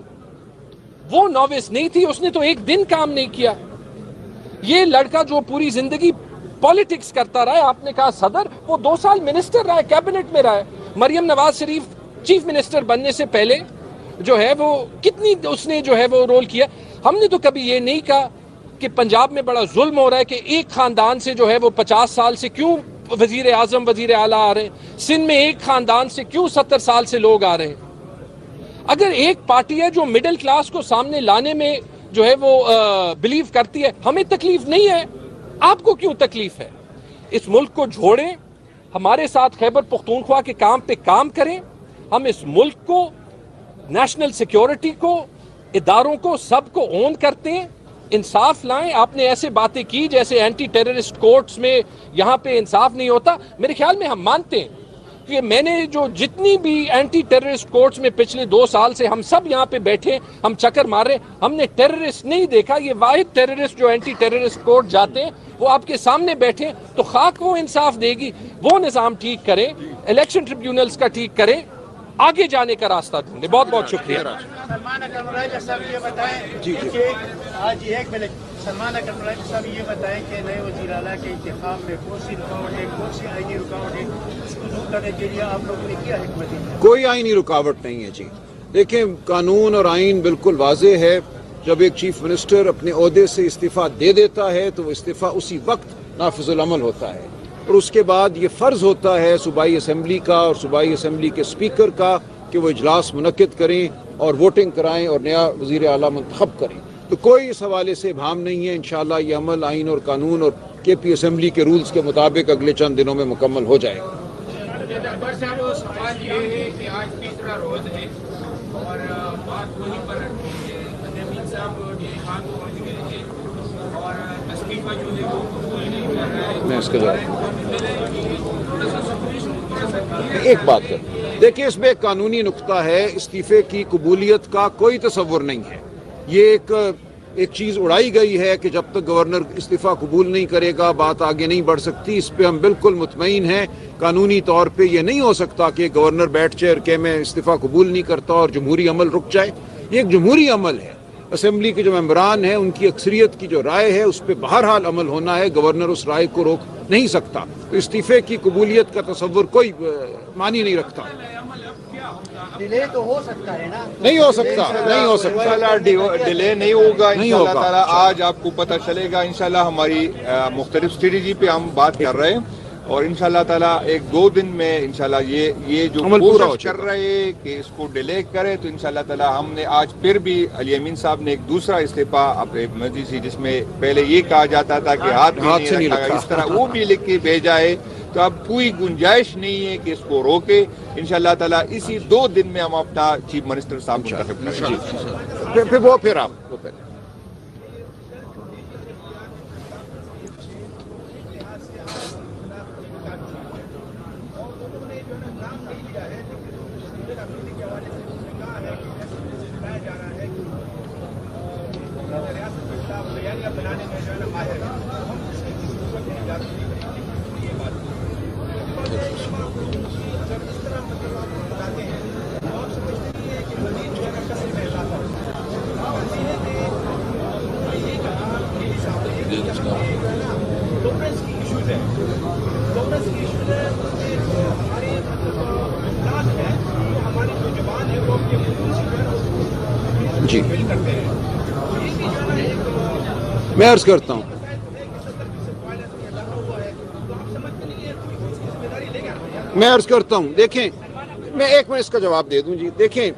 وہ نووس نہیں تھی, اس نے تو ایک دن کام نہیں کیا. یہ لڑکا جو پوری زندگی پالیٹکس کرتا رہا ہے, آپ نے کہا صدر, وہ 2 سال منسٹر رہا ہے, کیبنٹ میں رہا ہے. مریم نواز شریف چیف منسٹر بننے سے پہلے جو ہے وہ کتنی اس نے جو ہے وہ رول کیا. ہم نے تو کبھی یہ نہیں کہا کہ پنجاب میں بڑا ظلم ہو رہا ہے کہ ایک خاندان سے جو ہے وہ 50 سال سے کیوں وزیر اعظم وزیر اعلیٰ آ رہے ہیں, سندھ میں ایک خاندان سے کیوں 70 سال سے لوگ آ رہے ہیں. اگر ایک پارٹی ہے جو مڈل کلاس کو سامنے لانے میں جو ہے وہ بلیو کرتی ہے, ہمیں تکلیف نہیں ہے, آپ کو کیوں تکلیف ہے؟ اس ملک کو جوڑیں, ہمارے ساتھ خیبر پختونخوا کے کام پہ کام کریں. ہم اس ملک کو, نیشنل سیکیورٹی کو, اداروں کو, سب کو اون کرتے ہیں. انصاف لائیں. آپ نے ایسے باتیں کی جیسے اینٹی ٹیررسٹ کورٹس میں یہاں پہ انصاف نہیں ہوتا. میرے خیال میں ہم مانتے ہیں کہ میں نے جو جتنی بھی اینٹی ٹیررسٹ کورٹس میں پچھلے 2 سال سے ہم سب یہاں پہ بیٹھے, ہم چکر مار رہے, ہم نے ٹیررسٹ نہیں دیکھا. یہ واحد ٹیررسٹ جو اینٹی ٹیررسٹ کورٹ جاتے ہیں وہ آپ کے سامنے بیٹھے, تو خاک وہ انصاف دے گی. وہ نظام ٹھیک کریں, الیکشن ٹریبیونلز کا ٹھیک کریں, آگے جانے کا راستہ ڈھونڈیں. بہت بہت شکریہ.
سلمان اکرم راجہ صاحب یہ بتائیں کہ آج ایک منٹ, سلمان اکرم راجہ صاحب یہ بتائیں کہ نئے وزیر اعلیٰ کے انتخاب میں کون سی رکاوٹ ہے, کون سی آئینی رکاوٹ ہے, اس کو دور کرنے کے لیے آپ لوگوں نے کیا حکمت ہے؟
کوئی آئینی رکاوٹ نہیں ہے جی. دیکھیں, قانون اور آئین بالکل واضح ہے. جب ایک چیف منسٹر اپنے عہدے سے استعفیٰ دے دیتا ہے تو وہ استعفیٰ اسی وقت نافذ العمل ہوتا ہے, اور اس کے بعد یہ فرض ہوتا ہے صوبائی اسمبلی کا اور صوبائی اسمبلی کے اسپیکر کا کہ وہ اجلاس منعقد کریں اور ووٹنگ کرائیں اور نیا وزیر اعلیٰ منتخب کریں. تو کوئی اس حوالے سے ابہام نہیں ہے. انشاءاللہ یہ عمل آئین اور قانون اور کے پی اسمبلی کے رولز کے مطابق اگلے چند دنوں میں مکمل ہو جائے گا.
سوال یہ ہے کہ آج تیسرا روز ہے اور بات وہیں پر صاحب خان کو پہنچ گئے تھے اور استعفیٰ جو ہے وہ قبول نہیں کر رہا ہے.
میں اس کا ایک بات ہے, دیکھیں اس میں ایک قانونی نقطہ ہے. استعفے کی قبولیت کا کوئی تصور نہیں ہے. یہ ایک چیز اڑائی گئی ہے کہ جب تک گورنر استعفیٰ قبول نہیں کرے گا بات آگے نہیں بڑھ سکتی. اس پہ ہم بالکل مطمئن ہیں. قانونی طور پہ یہ نہیں ہو سکتا کہ گورنر بیٹھ جائے اور کہ میں استعفیٰ قبول نہیں کرتا اور جمہوری عمل رک جائے. یہ ایک جمہوری عمل ہے. اسمبلی کے جو ممبران ہیں ان کی اکثریت کی جو رائے ہے اس پہ بہرحال عمل ہونا ہے. گورنر اس رائے کو روک نہیں سکتا. تو استعفے کی قبولیت کا تصور کوئی معنی نہیں رکھتا.
ڈیلے تو ہو سکتا ہے نا؟
نہیں ہو سکتا, نہیں ہو سکتا.
ڈیلے نہیں ہوگا انشاءاللہ تعالی. آج آپ کو پتہ چلے گا انشاءاللہ. ہماری مختلف اسٹریٹجی پہ ہم بات کر رہے ہیں اور انشاءاللہ تعالی 1-2 دن میں انشاءاللہ یہ جو کوشش کر رہے ہیں کہ اس کو ڈیلے کرے تو انشاءاللہ تعالی ہم نے آج پھر بھی علی امین صاحب نے ایک دوسرا استعفیٰ اپنے مرضی سے, جس میں پہلے یہ کہا جاتا تھا کہ ہاتھ سے نہیں رکھا, اس طرح وہ بھی لکھ کے بھیجا ہے. تو اب کوئی گنجائش نہیں ہے کہ اس کو روکے. انشاءاللہ تعالی اسی 2 دن میں ہم اپنا چیف منسٹر صاحب منتخب کریں گے.
پھر آپ جی میں عرض کرتا ہوں. دیکھیں میں ایک منٹ اس کا جواب دے دوں جی. دیکھیں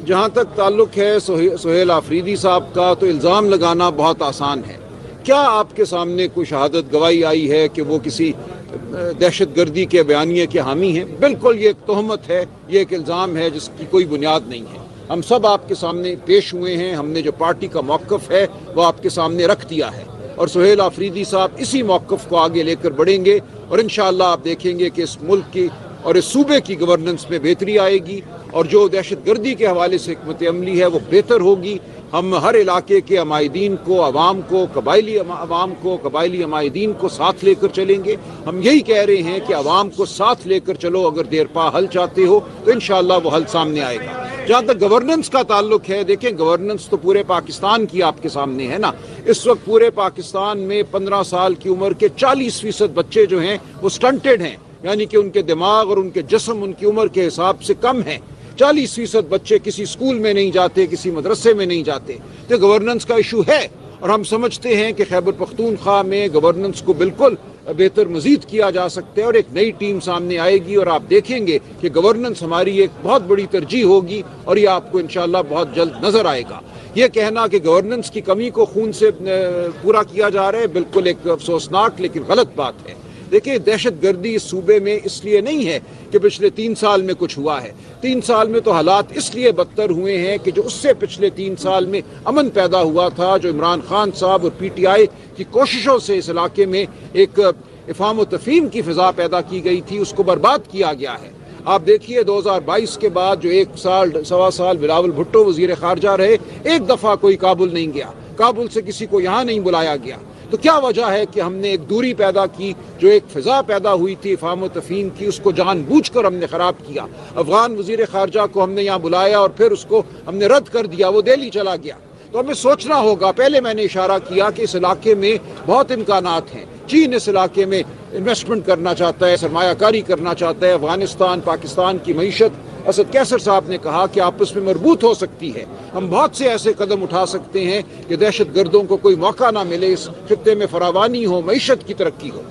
جہاں تک تعلق ہے سہیل آفریدی صاحب کا تو الزام لگانا بہت آسان ہے کیا آپ کے سامنے کوئی شہادت گواہی آئی ہے کہ وہ کسی دہشت گردی کے بیانیے کے حامی ہیں؟ بالکل یہ ایک تہمت ہے، یہ ایک الزام ہے جس کی کوئی بنیاد نہیں ہے۔ ہم سب آپ کے سامنے پیش ہوئے ہیں، ہم نے جو پارٹی کا موقف ہے وہ آپ کے سامنے رکھ دیا ہے، اور سہیل آفریدی صاحب اسی موقف کو آگے لے کر بڑھیں گے، اور انشاءاللہ آپ دیکھیں گے کہ اس ملک کی اور اس صوبے کی گورننس میں بہتری آئے گی، اور جو دہشت گردی کے حوالے سے حکمت عملی ہے وہ بہتر ہوگی۔ ہم ہر علاقے کے عمائدین کو، عوام کو، قبائلی عوام کو، قبائلی عمائدین کو ساتھ لے کر چلیں گے۔ ہم یہی کہہ رہے ہیں کہ عوام کو ساتھ لے کر چلو، اگر دیر پا حل چاہتے ہو تو انشاءاللہ وہ حل سامنے آئے گا۔ جہاں تک گورننس کا تعلق ہے، دیکھیں گورننس تو پورے پاکستان کی آپ کے سامنے ہے نا۔ اس وقت پورے پاکستان میں 15 سال کی عمر کے 40% بچے جو ہیں وہ سٹنٹڈ ہیں، یعنی کہ ان کے دماغ اور ان کے جسم ان کی عمر کے حساب سے کم ہیں۔ 40% بچے کسی سکول میں نہیں جاتے، کسی مدرسے میں نہیں جاتے، تو گورننس کا ایشو ہے، اور ہم سمجھتے ہیں کہ خیبر پختونخوا میں گورننس کو بالکل بہتر مزید کیا جا سکتا ہے، اور ایک نئی ٹیم سامنے آئے گی، اور آپ دیکھیں گے کہ گورننس ہماری ایک بہت بڑی ترجیح ہوگی، اور یہ آپ کو انشاءاللہ بہت جلد نظر آئے گا۔ یہ کہنا کہ گورننس کی کمی کو خون سے پورا کیا جا رہا ہے، بالکل ایک افسوسناک لیکن غلط بات ہے۔ دیکھیں دہشت گردی اس صوبے میں اس لیے نہیں ہے کہ پچھلے 3 سال میں کچھ ہوا ہے، 3 سال میں تو حالات اس لیے بدتر ہوئے ہیں کہ جو اس سے پچھلے 3 سال میں امن پیدا ہوا تھا، جو عمران خان صاحب اور پی ٹی آئی کی کوششوں سے اس علاقے میں ایک افہام و تفہیم کی فضا پیدا کی گئی تھی، اس کو برباد کیا گیا ہے۔ آپ دیکھیے 2022 کے بعد جو 1 سال سوا سال بلاول بھٹو وزیر خارجہ رہے، ایک دفعہ کوئی کابل نہیں گیا، کابل سے کسی کو یہاں نہیں بلایا گیا۔ تو کیا وجہ ہے کہ ہم نے ایک دوری پیدا کی، جو ایک فضا پیدا ہوئی تھی افہام و تفہیم کی، اس کو جان بوجھ کر ہم نے خراب کیا۔ افغان وزیر خارجہ کو ہم نے یہاں بلایا اور پھر اس کو ہم نے رد کر دیا، وہ دہلی چلا گیا۔ تو ہمیں سوچنا ہوگا، پہلے میں نے اشارہ کیا کہ اس علاقے میں بہت امکانات ہیں، چین اس علاقے میں انویسٹمنٹ کرنا چاہتا ہے، سرمایہ کاری کرنا چاہتا ہے، افغانستان پاکستان کی معیشت اسد کیسر صاحب نے کہا کہ آپس میں مربوط ہو سکتی ہے۔ ہم بہت سے ایسے قدم اٹھا سکتے ہیں کہ دہشت گردوں کو کوئی موقع نہ ملے، اس خطے میں فراوانی ہو، معیشت کی ترقی ہو۔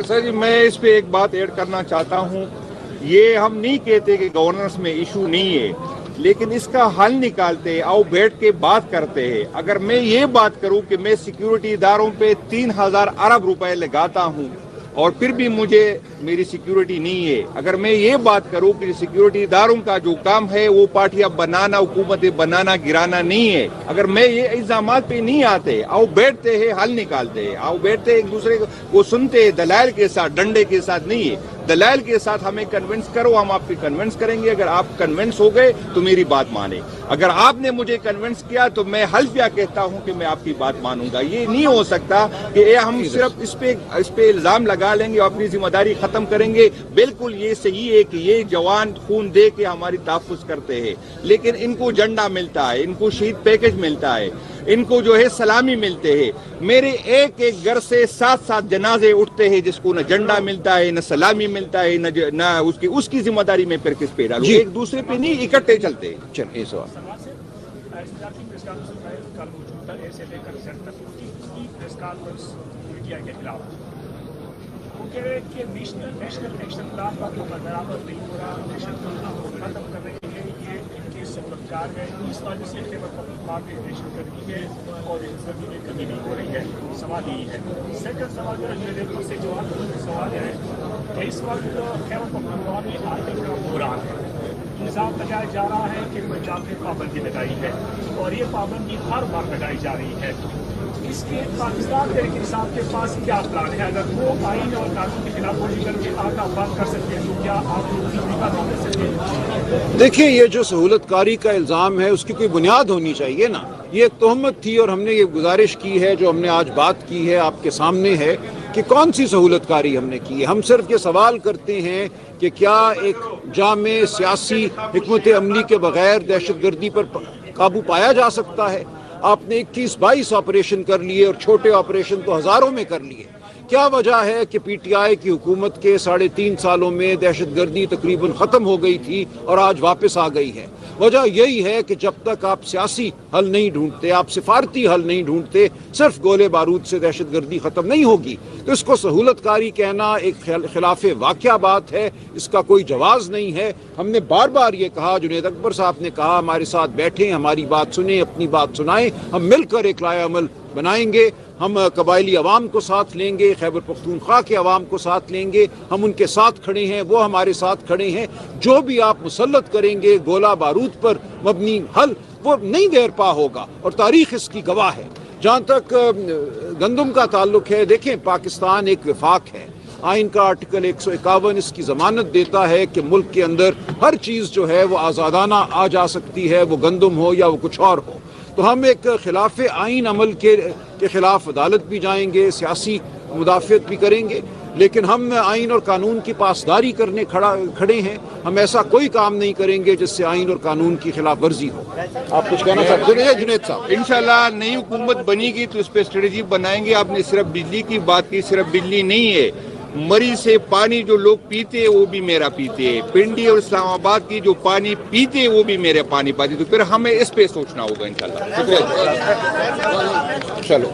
سر جی میں اس پہ ایک بات ایڈ کرنا چاہتا ہوں، یہ ہم نہیں کہتے کہ گورننس میں ایشو نہیں ہے، لیکن اس کا حل نکالتے ہیں، آؤ بیٹھ کے بات کرتے ہیں۔ اگر میں یہ بات کروں کہ میں سیکیورٹی اداروں پہ 3000 ارب روپے لگاتا ہوں اور پھر بھی مجھے میری سیکیورٹی نہیں ہے، اگر میں یہ بات کروں کہ سیکیورٹی اداروں کا جو کام ہے وہ پارٹیاں بنانا، حکومتیں بنانا، گرانا نہیں ہے، اگر میں یہ الزامات پہ نہیں آتے، آؤ بیٹھتے ہیں، حل نکالتے ہیں، آؤ بیٹھتے ایک دوسرے کو سنتے ہیں، دلائل کے ساتھ، ڈنڈے کے ساتھ نہیں ہے، دلائل کے ساتھ ہمیں کنونس کرو، ہم آپ کو کنونس کریں گے۔ اگر آپ کنونس ہو گئے تو میری بات مانیں، اگر آپ نے مجھے کنونس کیا تو میں حلفیہ کہتا ہوں کہ میں آپ کی بات مانوں گا۔ یہ نہیں ہو سکتا کہ ہم صرف اس پہ الزام لگا لیں گے اور اپنی ذمہ داری ختم کریں گے۔ بالکل یہ صحیح ہے کہ یہ جوان خون دے کے ہماری تحفظ کرتے ہیں، لیکن ان کو جھنڈا ملتا ہے، ان کو شہید پیکج ملتا ہے، ان کو جو ہے سلامی ملتے ہیں۔ میرے ایک ایک گھر سے 7 جنازے اٹھتے ہیں جس کو نہ جھنڈا ملتا ہے، نہ سلامی ملتا ہے، نہ اس کی ذمہ داری میں پھر کس پہ ڈالوں؟ ایک دوسرے پہ نہیں، اکٹھے چلتے۔
چلیے سوال
کہ نیشنل ایکشن پلان کا جو برابر نہیں ہو رہا، دہشت گردوں کو ختم کرنے کے لیے یہ ان کے سبکار ہے، اس وجہ سے خیبر پختونخوا میں دہشت گردی ہے اور گردی میں کمی نہیں ہو رہی ہے۔ سوال یہی ہے۔ سیکنڈ سوال جو میرے طرف سے جواب سوال ہے کہ اس وقت خیبر پختونخوا میں آرٹی کا بحران ہے، الزام لگایا جا رہا ہے کہ پنجاب میں پابندی لگائی ہے اور یہ پابندی ہر بار لگائی جا رہی ہے۔ اس کے پاکستان تحریک انصاف کے پاس کیا پلان ہے؟ اگر وہ آئین اور قانون کی خلاف ورزی کر کے آگاہ بند کر سکتے ہیں تو کیا آپ لوگ کر سکتے ہیں؟
دیکھیں یہ جو سہولت کاری کا الزام ہے اس کی کوئی بنیاد ہونی چاہیے نا۔ یہ ایک تہمت تھی اور ہم نے یہ گزارش کی ہے جو ہم نے آج بات کی ہے آپ کے سامنے ہے کہ کون سی سہولت کاری ہم نے کی ہے۔ ہم صرف یہ سوال کرتے ہیں کہ کیا ایک جامع سیاسی حکمت عملی کے بغیر دہشت گردی پر قابو پایا جا سکتا ہے؟ آپ نے 21-22 آپریشن کر لیے اور چھوٹے آپریشن تو ہزاروں میں کر لیے۔ کیا وجہ ہے کہ پی ٹی آئی کی حکومت کے 3.5 سالوں میں دہشت گردی تقریباً ختم ہو گئی تھی اور آج واپس آ گئی ہے؟ وجہ یہی ہے کہ جب تک آپ سیاسی حل نہیں ڈھونڈتے، آپ سفارتی حل نہیں ڈھونڈتے، صرف گولے بارود سے دہشت گردی ختم نہیں ہوگی۔ تو اس کو سہولت کاری کہنا ایک خلاف واقعہ بات ہے، اس کا کوئی جواز نہیں ہے۔ ہم نے بار بار یہ کہا، جنید اکبر صاحب نے کہا ہمارے ساتھ بیٹھیں، ہماری بات سنیں، اپنی بات سنائیں، ہم مل کر ایک لائحہ عمل بنائیں گے. ہم قبائلی عوام کو ساتھ لیں گے, خیبر پختونخوا کے عوام کو ساتھ لیں گے. ہم ان کے ساتھ کھڑے ہیں, وہ ہمارے ساتھ کھڑے ہیں. جو بھی آپ مسلط کریں گے گولہ بارود پر مبنی حل, وہ نہیں دیر پا ہوگا, اور تاریخ اس کی گواہ ہے. جہاں تک گندم کا تعلق ہے, دیکھیں پاکستان ایک وفاق ہے. آئین کا آرٹیکل 151 اس کی ضمانت دیتا ہے کہ ملک کے اندر ہر چیز جو ہے وہ آزادانہ آ جا سکتی ہے, وہ گندم ہو یا وہ کچھ اور ہو. تو ہم ایک خلاف آئین عمل کے خلاف عدالت بھی جائیں گے, سیاسی مدافعت بھی کریں گے, لیکن ہم آئین اور قانون کی پاسداری کرنے کھڑے ہیں. ہم ایسا کوئی کام نہیں کریں گے جس سے آئین اور قانون کی خلاف ورزی ہو. آپ کچھ کہنا چاہتے ہیں جنید صاحب؟
انشاءاللہ نئی حکومت بنے گی تو اس پہ اسٹریٹجی بنائیں گے. آپ نے صرف بجلی کی بات کی, صرف بجلی نہیں ہے, مری سے پانی جو لوگ پیتے ہیں وہ بھی میرا پیتے ہیں. پنڈی اور اسلام آباد کی جو پانی پیتے ہیں وہ بھی میرے پانی پیتے. تو پھر ہمیں اس پہ سوچنا ہوگا انشاءاللہ.
چلو.